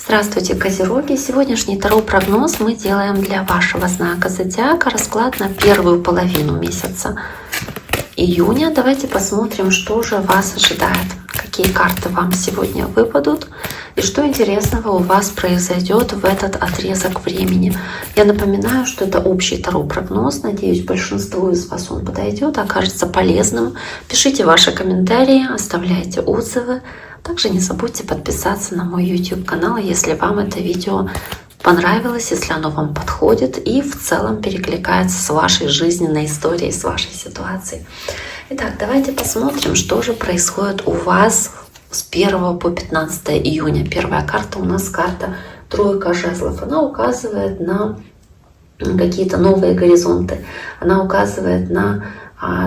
Здравствуйте, Козероги! Сегодняшний таро-прогноз мы делаем для вашего знака зодиака. Расклад на первую половину месяца июня. Давайте посмотрим, что же вас ожидает, какие карты вам сегодня выпадут и что интересного у вас произойдет в этот отрезок времени. Я напоминаю, что это общий таро-прогноз. Надеюсь, большинству из вас он подойдет, окажется полезным. Пишите ваши комментарии, оставляйте отзывы. Также не забудьте подписаться на мой YouTube канал, если вам это видео понравилось, если оно вам подходит и в целом перекликается с вашей жизненной историей, с вашей ситуацией. Итак, давайте посмотрим, что же происходит у вас с 1 по 15 июня. Первая карта у нас карта Тройка жезлов. Она указывает на какие-то новые горизонты. Она указывает на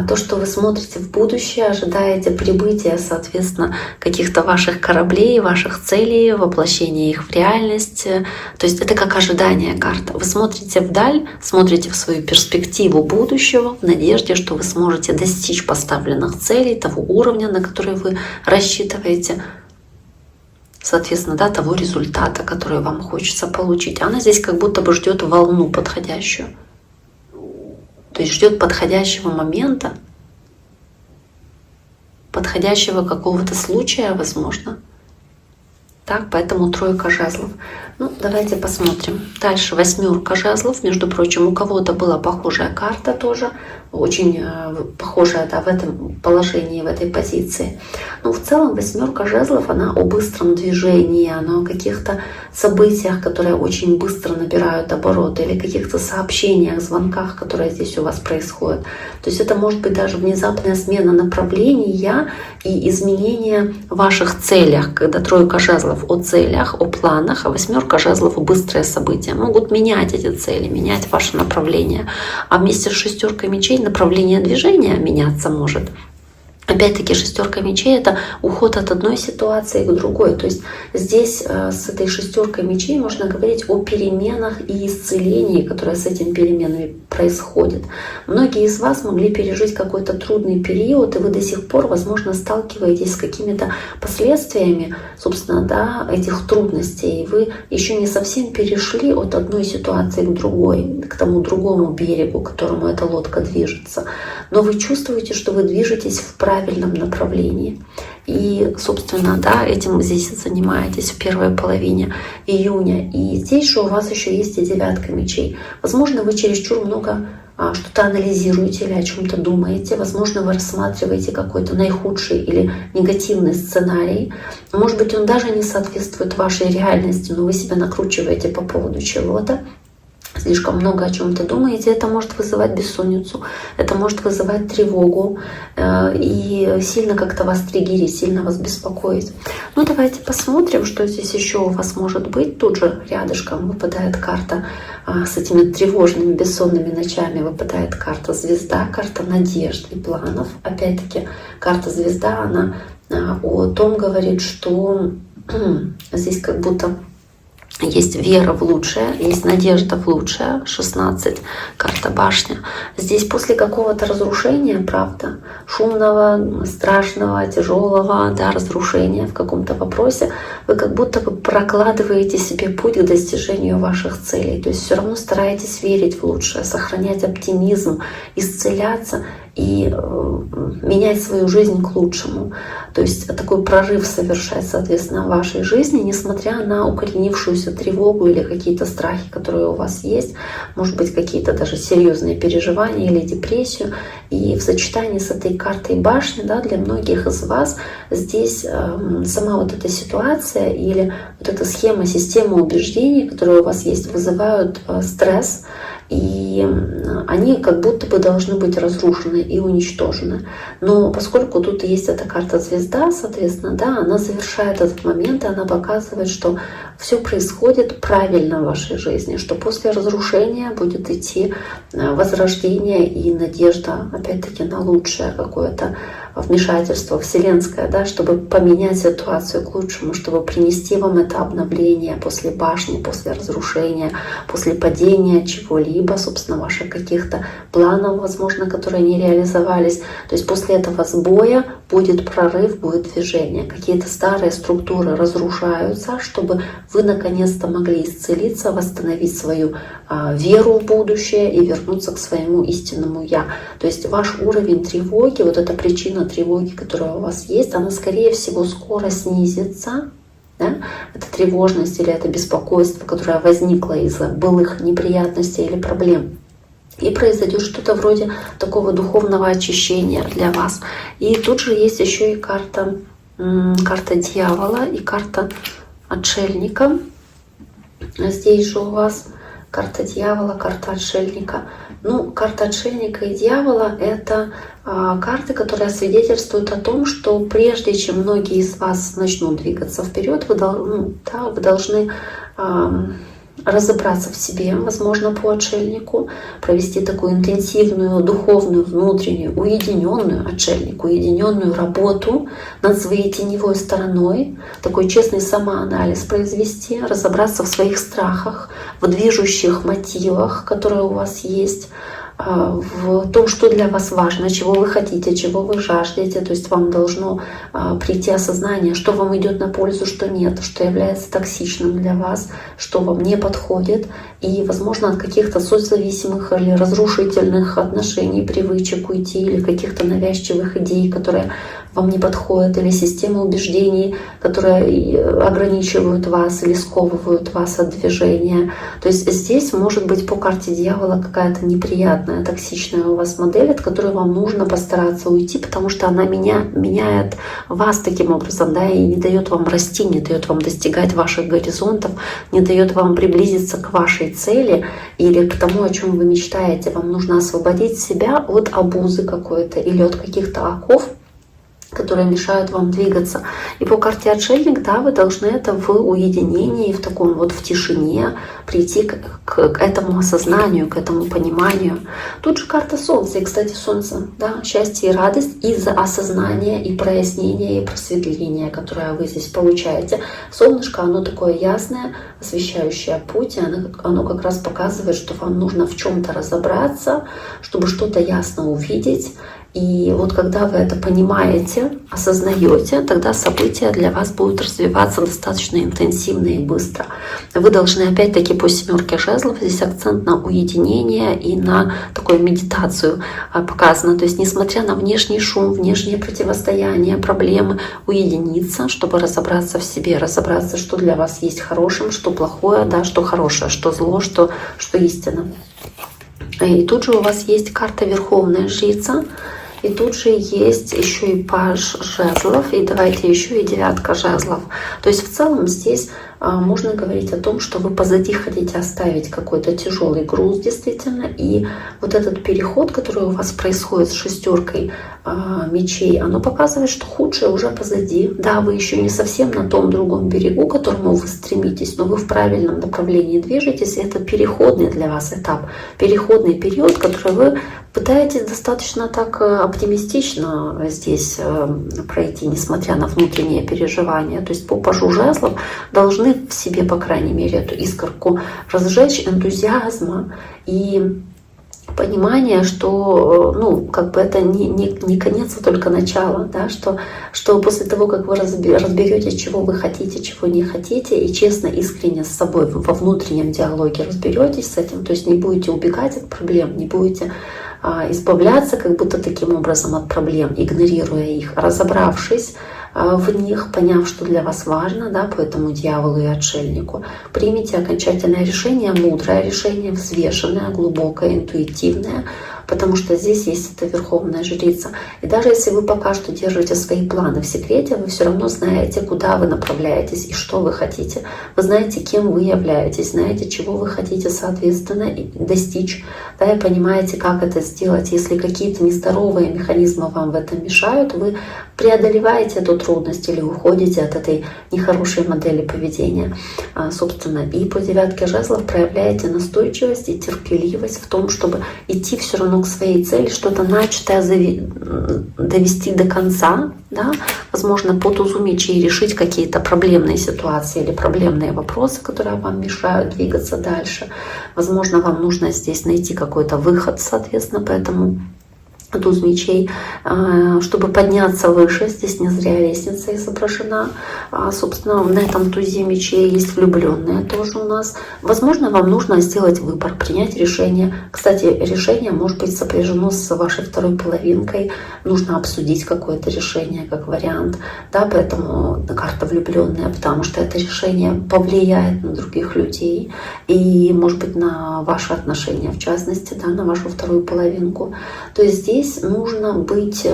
то, что вы смотрите в будущее, ожидаете прибытия, соответственно, каких-то ваших кораблей, ваших целей, воплощения их в реальность. То есть это как ожидание карта. Вы смотрите вдаль, смотрите в свою перспективу будущего, в надежде, что вы сможете достичь поставленных целей, того уровня, на который вы рассчитываете, соответственно, того результата, который вам хочется получить. Она здесь как будто бы ждет волну подходящую. То есть ждет подходящего момента, подходящего какого-то случая, возможно. Так, поэтому тройка жезлов. Ну, давайте посмотрим. Дальше восьмерка жезлов. Между прочим, у кого-то была похожая карта тоже, очень похожая, в этом положении, в этой позиции. Но в целом восьмерка жезлов, она о быстром движении, она о каких-то событиях, которые очень быстро набирают обороты, или каких-то сообщениях, звонках, которые здесь у вас происходят. То есть это может быть даже внезапная смена направления и изменение в ваших целях, когда тройка жезлов о целях, о планах, а восьмерка жезлов о быстрые события. Могут менять эти цели, менять ваше направление. А вместе с шестеркой мечей направление движения меняться может. Опять-таки шестерка мечей — это уход от одной ситуации к другой. То есть здесь с этой шестеркой мечей можно говорить о переменах и исцелении, которые с этими переменами происходят. Многие из вас могли пережить какой-то трудный период, и вы до сих пор, возможно, сталкиваетесь с какими-то последствиями, собственно, этих трудностей. И вы еще не совсем перешли от одной ситуации к другой, к тому другому берегу, к которому эта лодка движется. Но вы чувствуете, что вы движетесь в правильном направлении. И, собственно, этим здесь занимаетесь в первой половине июня. И здесь же у вас еще есть и девятка мечей. Возможно, вы чересчур много что-то анализируете или о чем-то думаете. Возможно, вы рассматриваете какой-то наихудший или негативный сценарий. Может быть, он даже не соответствует вашей реальности, но вы себя накручиваете по поводу чего-то. Слишком много о чем-то думаете, это может вызывать бессонницу, это может вызывать тревогу и сильно как-то вас триггерить, сильно вас беспокоить. Ну, давайте посмотрим, что здесь еще у вас может быть. Тут же рядышком выпадает карта с этими тревожными, бессонными ночами, выпадает карта звезда, карта надежд и планов. Опять-таки, карта звезда, она о том говорит, что здесь как будто есть вера в лучшее, есть надежда в лучшее. 16, карта башня. Здесь после какого-то разрушения, правда, шумного, страшного, тяжелого, разрушения в каком-то вопросе, вы как будто бы прокладываете себе путь к достижению ваших целей. То есть все равно стараетесь верить в лучшее, сохранять оптимизм, исцеляться и менять свою жизнь к лучшему. То есть такой прорыв совершать, соответственно, в вашей жизни, несмотря на укоренившуюся тревогу или какие-то страхи, которые у вас есть, может быть, какие-то даже серьезные переживания или депрессию. И в сочетании с этой картой башни, для многих из вас здесь сама вот эта ситуация или вот эта схема, система убеждений, которые у вас есть, вызывают стресс, и они как будто бы должны быть разрушены и уничтожены. Но поскольку тут есть эта карта звезда, соответственно, она завершает этот момент, и она показывает, что все происходит правильно в вашей жизни, что после разрушения будет идти возрождение и надежда, опять-таки, на лучшее какое-то вмешательство вселенское, чтобы поменять ситуацию к лучшему, чтобы принести вам это обновление после башни, после разрушения, после падения чего-либо. либо, собственно, ваших каких-то планов, возможно, которые не реализовались. То есть после этого сбоя будет прорыв, будет движение. Какие-то старые структуры разрушаются, чтобы вы наконец-то могли исцелиться, восстановить свою веру в будущее и вернуться к своему истинному «я». То есть ваш уровень тревоги, вот эта причина тревоги, которая у вас есть, она, скорее всего, скоро снизится. Да? Это тревожность или это беспокойство, которое возникло из-за былых неприятностей или проблем. И произойдет что-то вроде такого духовного очищения для вас. И тут же есть еще и карта дьявола и карта отшельника. Здесь же у вас карта дьявола, карта отшельника. Ну, карта отшельника и дьявола — это карты, которые свидетельствуют о том, что прежде чем многие из вас начнут двигаться вперед, вы должны разобраться в себе, возможно, по отшельнику, провести такую интенсивную, духовную, внутреннюю, уединенную уединенную работу над своей теневой стороной, такой честный самоанализ произвести, разобраться в своих страхах, в движущих мотивах, которые у вас есть, в том, что для вас важно, чего вы хотите, чего вы жаждете. То есть вам должно прийти осознание, что вам идет на пользу, что нет, что является токсичным для вас, что вам не подходит. И, возможно, от каких-то созависимых или разрушительных отношений, привычек уйти, или каких-то навязчивых идей, которые вам не подходят, или системы убеждений, которые ограничивают вас или сковывают вас от движения. То есть здесь может быть по карте дьявола какая-то неприятная, токсичная у вас модель, от которой вам нужно постараться уйти, потому что она меняет вас таким образом, да, и не дает вам расти, не дает вам достигать ваших горизонтов, не дает вам приблизиться к вашей цели или к тому, о чем вы мечтаете. Вам нужно освободить себя от обузы какой-то или от каких-то оков, которые мешают вам двигаться. И по карте отшельник, да, вы должны это в уединении, в таком вот в тишине прийти к этому осознанию, к этому пониманию. Тут же карта Солнца, и, кстати, Солнце, да, счастье и радость из-за осознания и прояснения и просветления, которое вы здесь получаете. Солнышко, оно такое ясное, освещающее путь, и оно как раз показывает, что вам нужно в чем-то разобраться, чтобы что-то ясно увидеть. И вот когда вы это понимаете, осознаете, тогда события для вас будут развиваться достаточно интенсивно и быстро. Вы должны опять-таки по семерке жезлов, здесь акцент на уединение и на такую медитацию показано. То есть несмотря на внешний шум, внешнее противостояние, проблемы, уединиться, чтобы разобраться в себе, разобраться, что для вас есть хорошим, что плохое, да, что хорошее, что зло, что истина. И тут же у вас есть карта Верховная Жрица. И тут же есть еще и паж жезлов, и давайте еще и девятка жезлов. То есть в целом здесь можно говорить о том, что вы позади хотите оставить какой-то тяжелый груз действительно. И вот этот переход, который у вас происходит с шестеркой мечей, оно показывает, что худшее уже позади. Да, вы еще не совсем на том другом берегу, к которому вы стремитесь, но вы в правильном направлении движетесь. И это переходный для вас этап, переходный период, который вы пытаетесь достаточно так оптимистично здесь пройти, несмотря на внутренние переживания. То есть по пажу жезлов должны в себе, по крайней мере, эту искорку разжечь энтузиазма и понимание, что это не конец, а только начало, да, что после того, как вы разберете, чего вы хотите, чего не хотите, и честно, искренне с собой во внутреннем диалоге разберетесь с этим, то есть не будете убегать от проблем, не будете избавляться как будто таким образом от проблем, игнорируя их, разобравшись в них, поняв, что для вас важно, да, по этому дьяволу и отшельнику, примите окончательное решение, мудрое решение, взвешенное, глубокое, интуитивное, потому что здесь есть эта Верховная Жрица. И даже если вы пока что держите свои планы в секрете, вы все равно знаете, куда вы направляетесь и что вы хотите. Вы знаете, кем вы являетесь, знаете, чего вы хотите, соответственно, достичь, да, и понимаете, как это сделать. Если какие-то нездоровые механизмы вам в этом мешают, вы преодолеваете эту трудность или уходите от этой нехорошей модели поведения, собственно. И по девятке жезлов проявляете настойчивость и терпеливость в том, чтобы идти все равно к своей цели, что-то начатое довести до конца, да? Возможно, по тузу мечей решить какие-то проблемные ситуации или проблемные вопросы, которые вам мешают двигаться дальше. Возможно, вам нужно здесь найти какой-то выход, соответственно, поэтому туз мечей, чтобы подняться выше. Здесь не зря лестница изображена. Собственно, на этом тузе мечей есть влюбленные тоже у нас. Возможно, вам нужно сделать выбор, принять решение. Кстати, решение может быть сопряжено с вашей второй половинкой. Нужно обсудить какое-то решение как вариант. Да, поэтому карта влюбленная, потому что это решение повлияет на других людей и, может быть, на ваши отношения, в частности, да, на вашу вторую половинку. То есть здесь нужно быть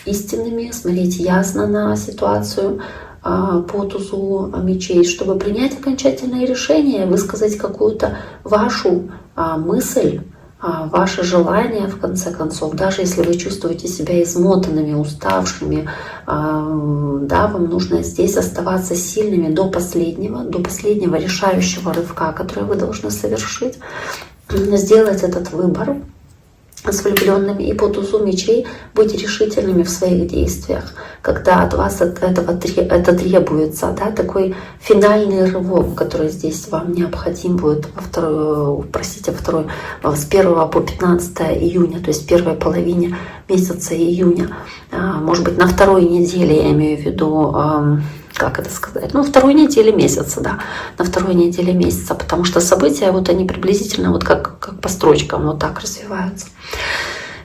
истинными, смотреть ясно на ситуацию по тузу мечей, чтобы принять окончательное решение, высказать какую-то вашу мысль, ваше желание, в конце концов. Даже если вы чувствуете себя измотанными, уставшими, да, вам нужно здесь оставаться сильными до последнего решающего рывка, который вы должны совершить, сделать этот выбор с влюбленными, и по тузу мечей быть решительными в своих действиях, когда от вас это требуется, да, такой финальный рывок, который здесь вам необходим будет с 1 по 15 июня, то есть в первой половине месяца июня, может быть, на второй неделе, я имею в виду, как это сказать, ну, второй недели месяца, да, на второй неделе месяца, потому что события, вот они приблизительно вот как по строчкам вот так развиваются.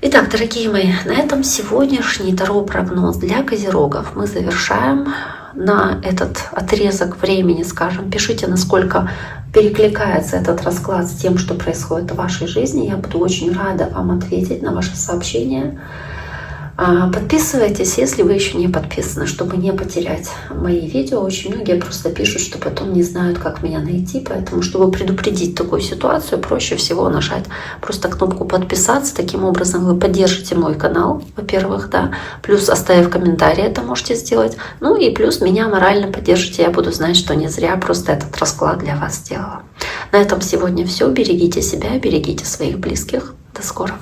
Итак, дорогие мои, на этом сегодняшний таро-прогноз для козерогов мы завершаем. На этот отрезок времени, скажем, пишите, насколько перекликается этот расклад с тем, что происходит в вашей жизни. Я буду очень рада вам ответить на ваши сообщения. Подписывайтесь, если вы еще не подписаны, чтобы не потерять мои видео. Очень многие просто пишут, что потом не знают, как меня найти. Поэтому, чтобы предупредить такую ситуацию, проще всего нажать просто кнопку «Подписаться». Таким образом вы поддержите мой канал, во-первых, да. Плюс, оставив комментарий, это можете сделать. Ну и плюс меня морально поддержите. Я буду знать, что не зря просто этот расклад для вас сделала. На этом сегодня все. Берегите себя, берегите своих близких. До скорого.